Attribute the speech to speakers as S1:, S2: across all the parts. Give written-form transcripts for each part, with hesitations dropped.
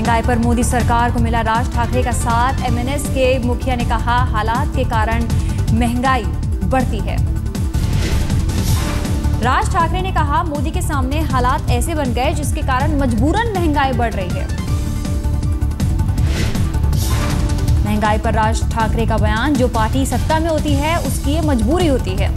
S1: महंगाई पर मोदी सरकार को मिला राज ठाकरे का साथ। एमएनएस के मुखिया ने कहा, हालात के कारण महंगाई बढ़ती है। राज ठाकरे ने कहा, मोदी के सामने हालात ऐसे बन गए जिसके कारण मजबूरन महंगाई बढ़ रही है। महंगाई पर राज ठाकरे का बयान, जो पार्टी सत्ता में होती है उसकी ये मजबूरी होती है।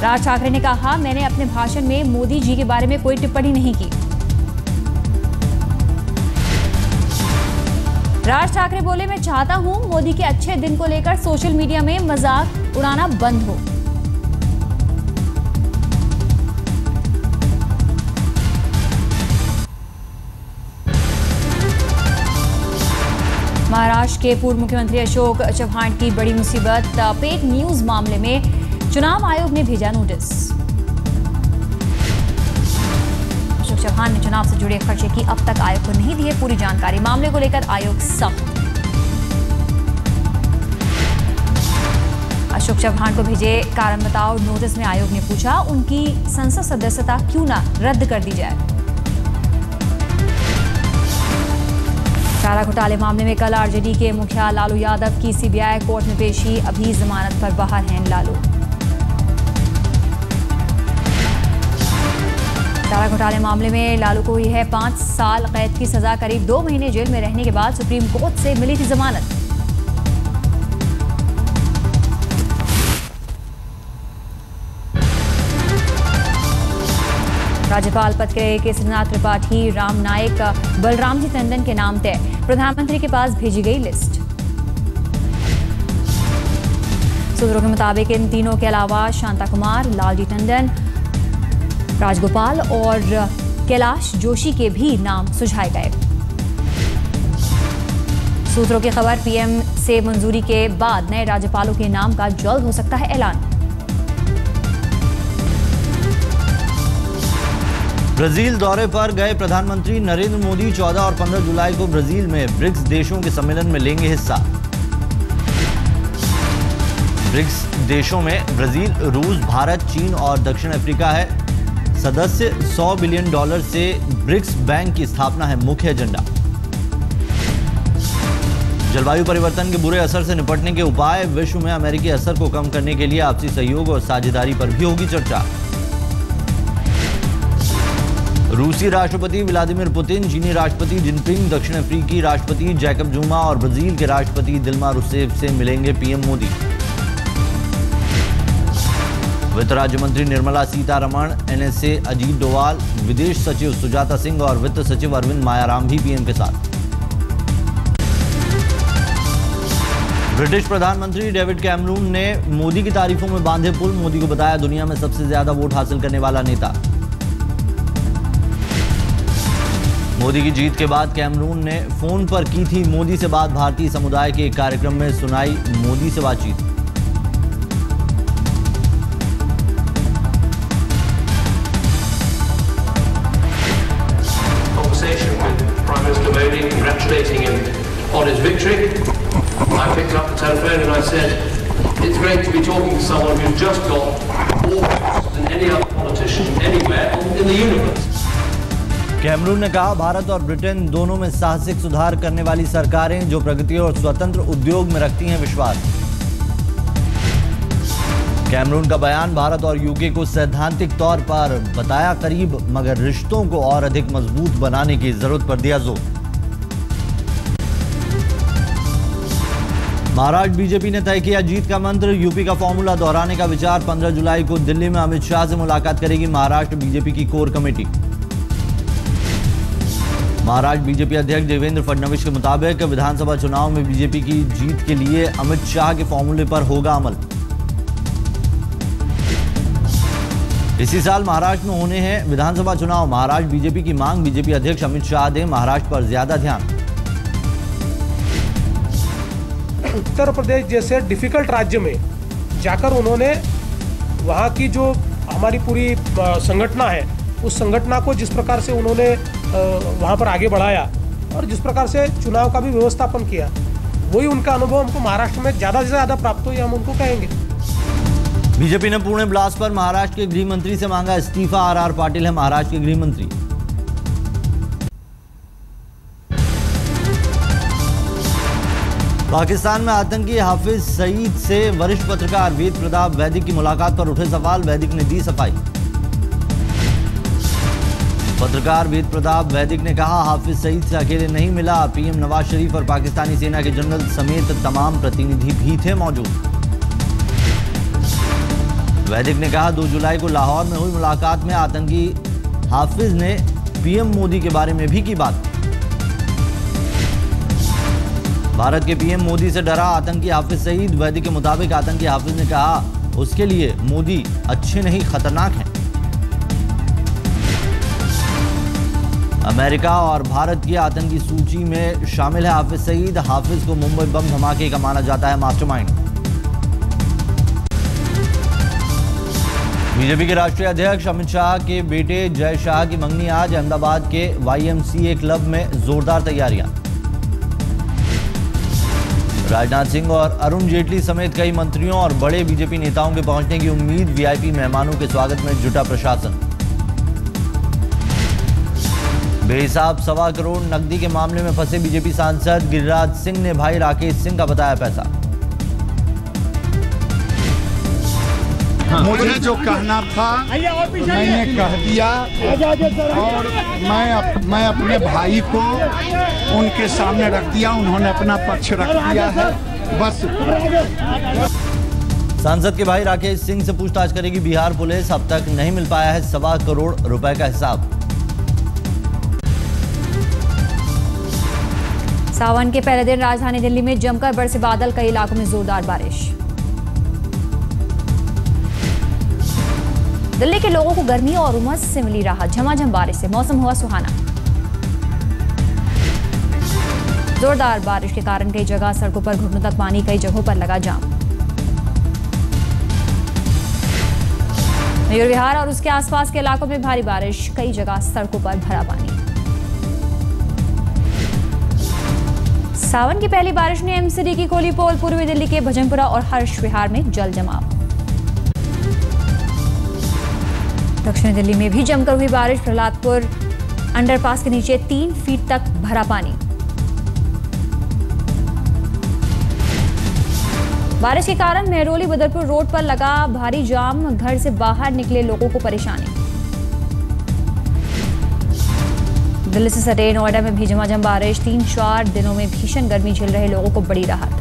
S1: राज ठाकरे ने कहा, मैंने अपने भाषण में मोदी जी के बारे में कोई टिप्पणी नहीं की। राज ठाकरे बोले, मैं चाहता हूं मोदी के अच्छे दिन को लेकर सोशल मीडिया में मजाक उड़ाना बंद हो। महाराष्ट्र के पूर्व मुख्यमंत्री अशोक चव्हाण की बड़ी मुसीबत। पेड न्यूज मामले में चुनाव आयोग ने भेजा नोटिस। अशोक चव्हाण ने चुनाव से जुड़े खर्चे की अब तक आयोग को नहीं दी है पूरी जानकारी। मामले को लेकर आयोग सख्त। अशोक चव्हाण को भेजे कारण बताओ नोटिस में आयोग ने पूछा, उनकी संसद सदस्यता क्यों ना रद्द कर दी जाए। चारा घोटाले मामले में कल आरजेडी के मुखिया लालू यादव की सीबीआई कोर्ट में पेशी। अभी जमानत पर बाहर हैं लालू। चारा घोटाले मामले में लालू को हुई है 5 साल कैद की सजा। करीब 2 महीने जेल में रहने के बाद सुप्रीम कोर्ट से मिली थी जमानत। राज्यपाल पद के केसरीनाथ त्रिपाठी, राम नाईक, बलराम जी टंडन के नाम तय। प्रधानमंत्री के पास भेजी गई लिस्ट। सूत्रों के मुताबिक इन तीनों के अलावा शांता कुमार, लालजी टंडन, राजगोपाल और कैलाश जोशी के भी नाम सुझाए गए। सूत्रों की खबर, पीएम से मंजूरी के बाद नए राज्यपालों के नाम का जल्द हो सकता है ऐलान।
S2: ब्राजील दौरे पर गए प्रधानमंत्री नरेंद्र मोदी 14 और 15 जुलाई को ब्राजील में ब्रिक्स देशों के सम्मेलन में लेंगे हिस्सा। ब्रिक्स देशों में ब्राजील, रूस, भारत, चीन और दक्षिण अफ्रीका है। सदस्य $100 बिलियन से ब्रिक्स बैंक की स्थापना है मुख्य एजेंडा। जलवायु परिवर्तन के बुरे असर से निपटने के उपाय, विश्व में अमेरिकी असर को कम करने के लिए आपसी सहयोग और साझेदारी पर भी होगी चर्चा। रूसी राष्ट्रपति व्लादिमीर पुतिन, चीनी राष्ट्रपति जिनपिंग, दक्षिण अफ्रीकी राष्ट्रपति जैकब जुमा और ब्राजील के राष्ट्रपति दिल्मा रूसेफ से मिलेंगे पीएम मोदी। वित्त राज्य मंत्री निर्मला सीतारमण, एनएसए अजीत डोवाल, विदेश सचिव सुजाता सिंह और वित्त सचिव अरविंद मायाराम भी पीएम के साथ। ब्रिटिश प्रधानमंत्री डेविड कैमरून ने मोदी की तारीफों में बांधे पुल। मोदी को बताया दुनिया में सबसे ज्यादा वोट हासिल करने वाला नेता। मोदी की जीत के बाद कैमरून ने फोन पर की थी मोदी से बात। भारतीय समुदाय के एक कार्यक्रम में सुनाई मोदी से बातचीत।
S3: Congratulating him on his victory. I picked up the telephone and I said, it's great to be talking to someone who's just got more votes than any other politician anywhere in the universe.
S2: Cameron ने कहा, भारत और Britain दोनों में साहसिक सुधार करने वाली सरकारें जो प्रगति और स्वतंत्र उद्योग में रखती हैं विश्वास। कैमरून का बयान, भारत और यूके को सैद्धांतिक तौर पर बताया करीब, मगर रिश्तों को और अधिक मजबूत बनाने की जरूरत पर दिया जोर। महाराष्ट्र बीजेपी ने तय किया जीत का मंत्र। यूपी का फॉर्मूला दोहराने का विचार। 15 जुलाई को दिल्ली में अमित शाह से मुलाकात करेगी महाराष्ट्र बीजेपी की कोर कमेटी। महाराष्ट्र बीजेपी अध्यक्ष देवेंद्र फडणवीस के मुताबिक विधानसभा चुनाव में बीजेपी की जीत के लिए अमित शाह के फॉर्मूले पर होगा अमल। इसी साल महाराष्ट्र में होने हैं विधानसभा चुनाव। महाराष्ट्र बीजेपी की मांग, बीजेपी अध्यक्ष अमित शाह दें महाराष्ट्र पर ज्यादा ध्यान।
S4: उत्तर प्रदेश जैसे डिफिकल्ट राज्य में जाकर उन्होंने वहाँ की जो हमारी पूरी संगठना है उस संगठना को जिस प्रकार से उन्होंने वहाँ पर आगे बढ़ाया और जिस प्रकार से चुनाव का भी व्यवस्थापन किया, वही उनका अनुभव हमको महाराष्ट्र में ज़्यादा से ज़्यादा प्राप्त हो, हम उनको कहेंगे।
S2: बीजेपी ने पुणे ब्लास्ट पर महाराष्ट्र के गृह मंत्री से मांगा इस्तीफा। आर पाटिल है महाराष्ट्र के गृह मंत्री। पाकिस्तान में आतंकी हाफिज सईद से वरिष्ठ पत्रकार वेद प्रताप वैदिक की मुलाकात पर उठे सवाल, वैदिक ने दी सफाई। पत्रकार वेद प्रताप वैदिक ने कहा, हाफिज सईद से अकेले नहीं मिला, पीएम नवाज शरीफ और पाकिस्तानी सेना के जनरल समेत तमाम प्रतिनिधि भी थे मौजूद। वैदिक ने कहा, 2 जुलाई को लाहौर में हुई मुलाकात में आतंकी हाफिज ने पीएम मोदी के बारे में भी की बात। भारत के पीएम मोदी से डरा आतंकी हाफिज सईद। वैदिक के मुताबिक आतंकी हाफिज ने कहा, उसके लिए मोदी अच्छे नहीं खतरनाक हैं। अमेरिका और भारत की आतंकी सूची में शामिल है हाफिज सईद। हाफिज को मुंबई बम धमाके का माना जाता है मास्टरमाइंड। बीजेपी के राष्ट्रीय अध्यक्ष अमित शाह के बेटे जय शाह की मंगनी आज। अहमदाबाद के YMCA क्लब में जोरदार तैयारियां। राजनाथ सिंह और अरुण जेटली समेत कई मंत्रियों और बड़े बीजेपी नेताओं के पहुंचने की उम्मीद। VIP मेहमानों के स्वागत में जुटा प्रशासन। बेहिसाब 1.25 करोड़ नकदी के मामले में फंसे बीजेपी सांसद गिरिराज सिंह ने भाई राकेश सिंह का बताया पैसा।
S5: मुझे जो कहना था मैंने कह दिया और मैं अपने भाई को उनके सामने रख दिया, उन्होंने अपना पक्ष रख दिया है। बस
S2: सांसद के भाई राकेश सिंह से पूछताछ करेगी बिहार पुलिस। अब तक नहीं मिल पाया है 1.25 करोड़ रुपए का हिसाब।
S1: सावन के पहले दिन राजधानी दिल्ली में जमकर बरसे बादल, कई इलाकों में जोरदार बारिश। दिल्ली के लोगों को गर्मी और उमस से मिली राहत। झमाझम बारिश से मौसम हुआ सुहाना। जोरदार बारिश के कारण कई जगह सड़कों पर घुटनों तक पानी, कई जगहों पर लगा जाम। मयूर विहार और उसके आसपास के इलाकों में भारी बारिश, कई जगह सड़कों पर भरा पानी। सावन की पहली बारिश ने MCD की खोली पोल। पूर्वी दिल्ली के भजनपुरा और हर्ष विहार में जल जमाव। दक्षिणी दिल्ली में भी जमकर हुई बारिश। प्रहलादपुर अंडरपास के नीचे 3 फीट तक भरा पानी। बारिश के कारण मेहरौली बदरपुर रोड पर लगा भारी जाम, घर से बाहर निकले लोगों को परेशानी। दिल्ली से सटे नोएडा में भी झमाझम बारिश। 3-4 दिनों में भीषण गर्मी झेल रहे लोगों को बड़ी राहत।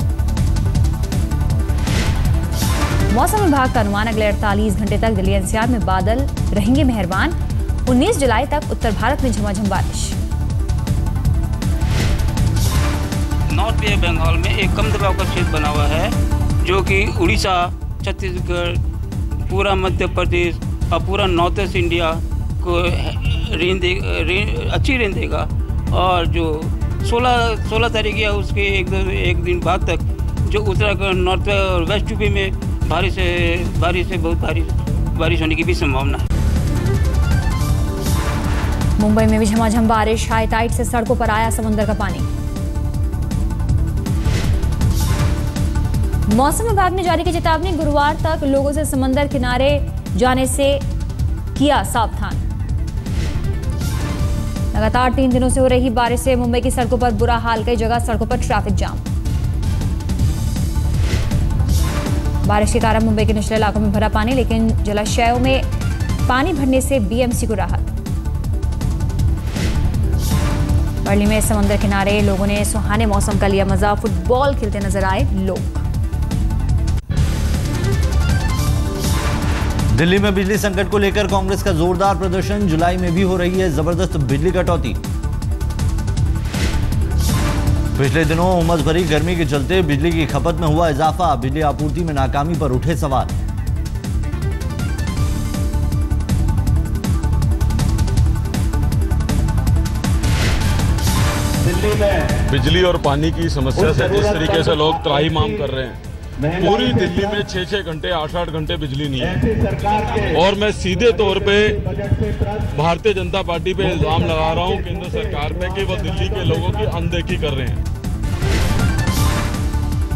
S1: मौसम विभाग का अनुमान, अगले 48 घंटे तक दिल्ली NCR में बादल रहेंगे मेहरबान। 19 जुलाई तक उत्तर भारत में झमाझम बारिश।
S6: नॉर्थ बे बंगाल में एक कम दबाव का क्षेत्र बना हुआ है जो कि उड़ीसा, छत्तीसगढ़, पूरा मध्य प्रदेश और पूरा नॉर्थ ईस्ट इंडिया को अच्छी रेंज देगा। और जो 16 तारीख या उसके एक दिन बाद तक जो उत्तराखंड, नॉर्थ और वेस्ट यूपी में बारिश से बहुत भारी बारिश होने की भी संभावना है।
S1: मुंबई में भी झमाझम बारिश। हाई टाइड से सड़कों पर आया समंदर का पानी। मौसम विभाग ने जारी की चेतावनी, गुरुवार तक लोगों से समंदर किनारे जाने से किया सावधान। लगातार 3 दिनों से हो रही बारिश से मुंबई की सड़कों पर बुरा हाल, कई जगह सड़कों पर ट्रैफिक जाम। बारिश के कारण मुंबई के निचले इलाकों में भरा पानी, लेकिन जलाशयों में पानी भरने से BMC को राहत। वर्ली में समंदर किनारे लोगों ने सुहाने मौसम का लिया मजा। फुटबॉल खेलते नजर आए लोग।
S2: दिल्ली में बिजली संकट को लेकर कांग्रेस का जोरदार प्रदर्शन। जुलाई में भी हो रही है जबरदस्त बिजली कटौती। पिछले दिनों उमस भरी गर्मी के चलते बिजली की खपत में हुआ इजाफा। बिजली आपूर्ति में नाकामी पर उठे सवाल।
S7: बिजली और पानी की समस्या से जिस तरीके से लोग त्राहिमाम कर रहे हैं, पूरी दिल्ली में 6-6 घंटे 8-8 घंटे बिजली नहीं है। और मैं सीधे तौर पे भारतीय जनता पार्टी पे इल्जाम लगा रहा हूं केंद्र सरकार पे कि वो दिल्ली के लोगों की अनदेखी कर रहे हैं।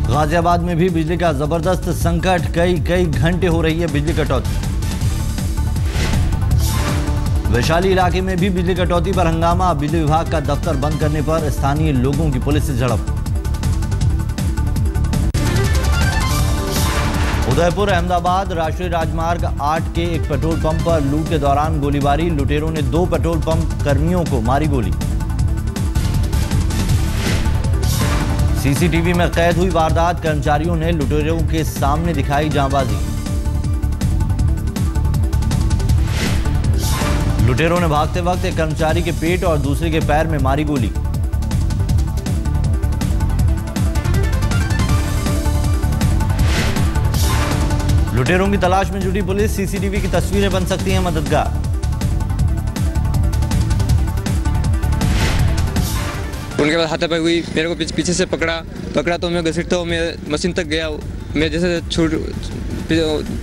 S2: गाजियाबाद में भी बिजली का जबरदस्त संकट। कई घंटे हो रही है बिजली कटौती। वैशाली इलाके में भी बिजली कटौती पर हंगामा। बिजली विभाग का दफ्तर बंद करने पर स्थानीय लोगों की पुलिस से झड़प। उदयपुर अहमदाबाद राष्ट्रीय राजमार्ग 8 के एक पेट्रोल पंप पर लूट के दौरान गोलीबारी। लुटेरों ने 2 पेट्रोल पंप कर्मियों को मारी गोली। सीसीटीवी में कैद हुई वारदात। कर्मचारियों ने लुटेरों के सामने दिखाई जांबाजी। लुटेरों ने भागते वक्त एक कर्मचारी के पेट और दूसरे के पैर में मारी गोली। लुटेरों की तलाश में जुटी पुलिस। सीसीटीवी की तस्वीरें बन सकती हैं मददगार।
S8: उनके बाद हाथापाई हुई, मेरे को पीछे से पकड़ा तो मैं घसीटता हूँ, मैं मशीन तक गया। मैं जैसे छूट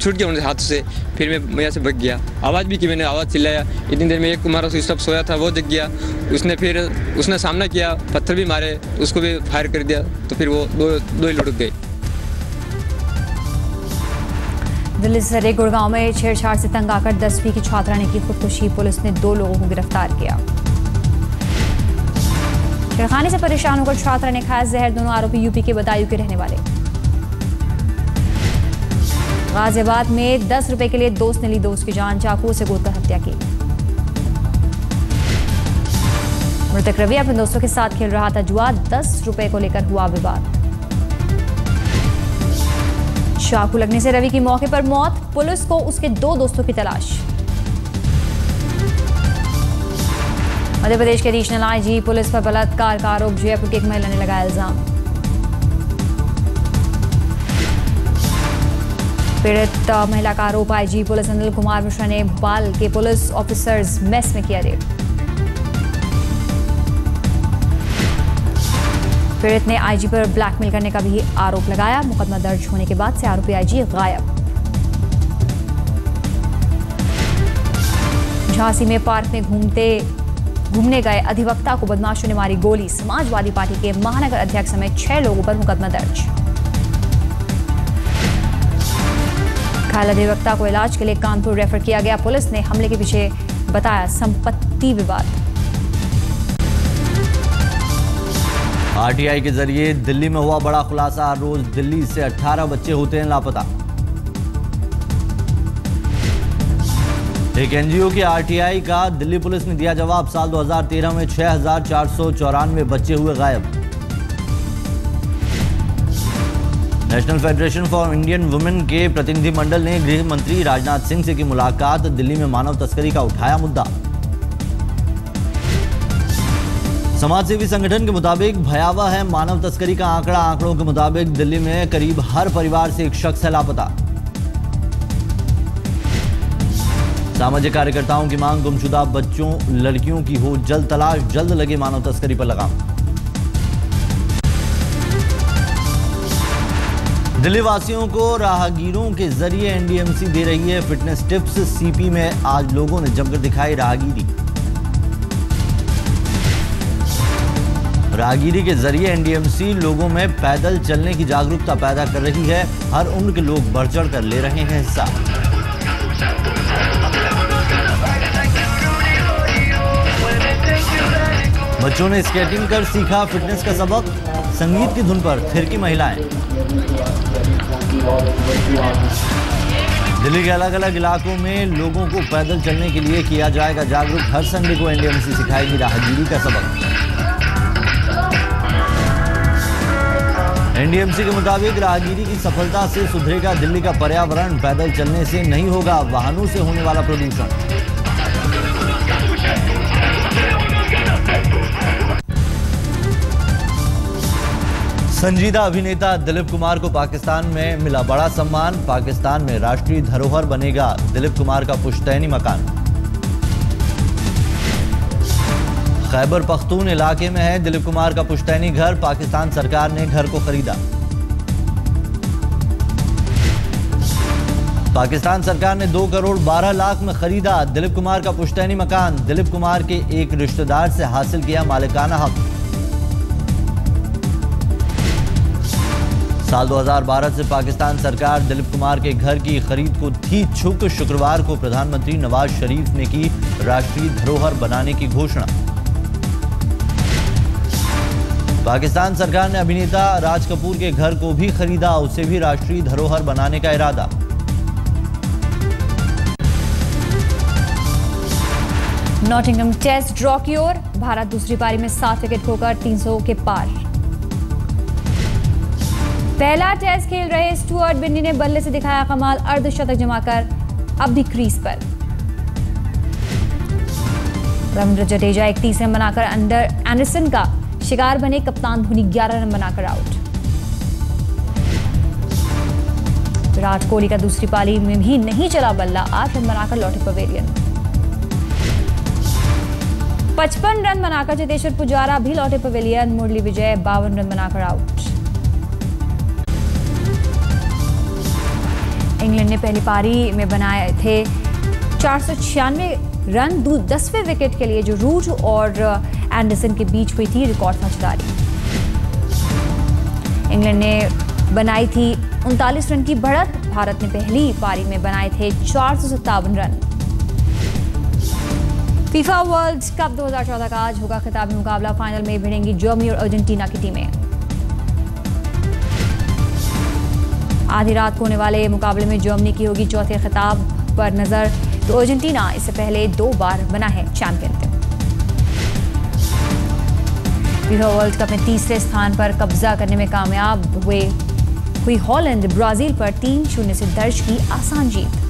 S8: गया उनके हाथ से, फिर मैं यहाँ से भाग गया। आवाज़ भी की, मैंने आवाज़ चिल्लाया। इतनी देर में एक कुमार स्टॉप सोया था, वो जग गया। उसने सामना किया, पत्थर भी मारे, उसको भी फायर कर दिया, तो फिर वो दो ही लुढ़क गए।
S1: दिल्ली से सटे गुड़गांव में छेड़छाड़ से तंग आकर 10वीं की छात्रा ने की खुदकुशी। पुलिस ने 2 लोगों को गिरफ्तार किया। छेड़खानी से परेशान होकर छात्रा ने खाया जहर। दोनों आरोपी यूपी के बदायूं के रहने वाले। गाजियाबाद में 10 रुपए के लिए दोस्त ने ली दोस्त की जान। चाकू से गोदकर हत्या की। मृतक रवि अपने दोस्तों के साथ खेल रहा था जुआ। 10 रुपए को लेकर हुआ विवाद। चाकू लगने से रवि की मौके पर मौत। पुलिस को उसके 2 दोस्तों की तलाश। मध्य प्रदेश के एडिशनल आईजी पुलिस पर बलात्कार का आरोप। जयपुर की एक महिला ने लगाया इल्जाम। पीड़ित महिला का आरोप आईजी पुलिस अनिल कुमार मिश्रा ने भोपाल के पुलिस ऑफिसर्स मेस में किया रेड। पीड़ित ने आईजी पर ब्लैकमेल करने का भी आरोप लगाया। मुकदमा दर्ज होने के बाद से आरोपी आईजी गायब। झांसी में पार्क में घूमने गए अधिवक्ता को बदमाशों ने मारी गोली। समाजवादी पार्टी के महानगर अध्यक्ष समेत 6 लोगों पर मुकदमा दर्ज। घायल अधिवक्ता को इलाज के लिए कानपुर रेफर किया गया। पुलिस ने हमले के पीछे बताया संपत्ति विवाद।
S2: आरटीआई के जरिए दिल्ली में हुआ बड़ा खुलासा। रोज दिल्ली से 18 बच्चे होते हैं लापता। एक एनजीओ की आरटीआई का दिल्ली पुलिस ने दिया जवाब। साल 2013 में 6,494 बच्चे हुए गायब। National federation for Indian women के प्रतिनिधिमंडल ने गृह मंत्री राजनाथ सिंह से की मुलाकात। दिल्ली में मानव तस्करी का उठाया मुद्दा। समाजसेवी संगठन के मुताबिक भयावह है मानव तस्करी का आंकड़ा। आंकड़ों के मुताबिक दिल्ली में करीब हर परिवार से एक शख्स है लापता। सामाजिक कार्यकर्ताओं की मांग, गुमशुदा बच्चों लड़कियों की हो जल्द तलाश। जल्द लगे मानव तस्करी पर लगाम। दिल्ली वासियों को राहगीरों के जरिए एनडीएमसी दे रही है फिटनेस टिप्स। सीपी में आज लोगों ने जमकर दिखाई राहगीरी। राहगीरी के जरिए एनडीएमसी लोगों में पैदल चलने की जागरूकता पैदा कर रही है। हर उम्र के लोग बढ़ चढ़ कर ले रहे हैं हिस्सा। बच्चों ने स्केटिंग कर सीखा फिटनेस का सबक। संगीत की धुन पर थिरकी महिलाएं। दिल्ली के अलग अलग इलाकों में लोगों को पैदल चलने के लिए किया जाएगा जागरूक। हर संडे को एनडीएमसी सिखाएगी राहगीरी का सबक। एनडीएमसी के मुताबिक राहगीरी की सफलता से सुधरेगा दिल्ली का पर्यावरण। पैदल चलने से नहीं होगा वाहनों से होने वाला प्रदूषण। संजीदा अभिनेता दिलीप कुमार को पाकिस्तान में मिला बड़ा सम्मान। पाकिस्तान में राष्ट्रीय धरोहर बनेगा दिलीप कुमार का पुश्तैनी मकान। खैबर पख्तून इलाके में है दिलीप कुमार का पुश्तैनी घर। पाकिस्तान सरकार ने घर को खरीदा। पाकिस्तान सरकार ने 2 करोड़ 12 लाख में खरीदा दिलीप कुमार का पुश्तैनी मकान। दिलीप कुमार के एक रिश्तेदार से हासिल किया मालिकाना हक। साल 2012 से पाकिस्तान सरकार दिलीप कुमार के घर की खरीद को थी इच्छुक। शुक्रवार को प्रधानमंत्री नवाज शरीफ ने की राष्ट्रीय धरोहर बनाने की घोषणा। पाकिस्तान सरकार ने अभिनेता राज कपूर के घर को भी खरीदा, उसे भी राष्ट्रीय धरोहर बनाने का इरादा।
S1: नॉटिंघम टेस्ट ड्रॉ की ओर, भारत दूसरी पारी में 7 विकेट खोकर 300 के पार। पहला टेस्ट खेल रहे स्टुअर्ट बिन्नी ने बल्ले से दिखाया कमाल, अर्धशतक जमाकर अब भी क्रीज पर। रविंद्र जडेजा 31 रन बनाकर एंडरसन का शिकार बने, कप्तान धोनी 11 रन बनाकर आउट। विराट कोहली का दूसरी पारी में भी नहीं चला बल्ला, 8 रन बनाकर लौटे पवेलियन। 55 रन बनाकर चेतेश्वर पुजारा भी लौटे पवेलियन, मुरली विजय 52 रन बनाकर आउट। इंग्लैंड ने पहली पारी में बनाए थे 496 रन 10वें विकेट के लिए, जो रूट और एंडरसन के बीच हुई थी रिकॉर्ड साझेदारी। इंग्लैंड ने बनाई थी 39 रन की बढ़त, भारत ने पहली पारी में बनाए थे 457 रन। फीफा वर्ल्ड कप 2014 का आज होगा खिताबी मुकाबला, फाइनल में भिड़ेंगी जर्मनी और अर्जेंटीना की टीमें। आधी रात को होने वाले मुकाबले में जर्मनी की होगी चौथे खिताब पर नजर, तो अर्जेंटीना इससे पहले 2 बार बना है चैंपियन। फीफा वर्ल्ड कप में तीसरे स्थान पर कब्जा करने में कामयाब हुई हॉलैंड, ब्राजील पर 3-0 से दर्ज की आसान जीत।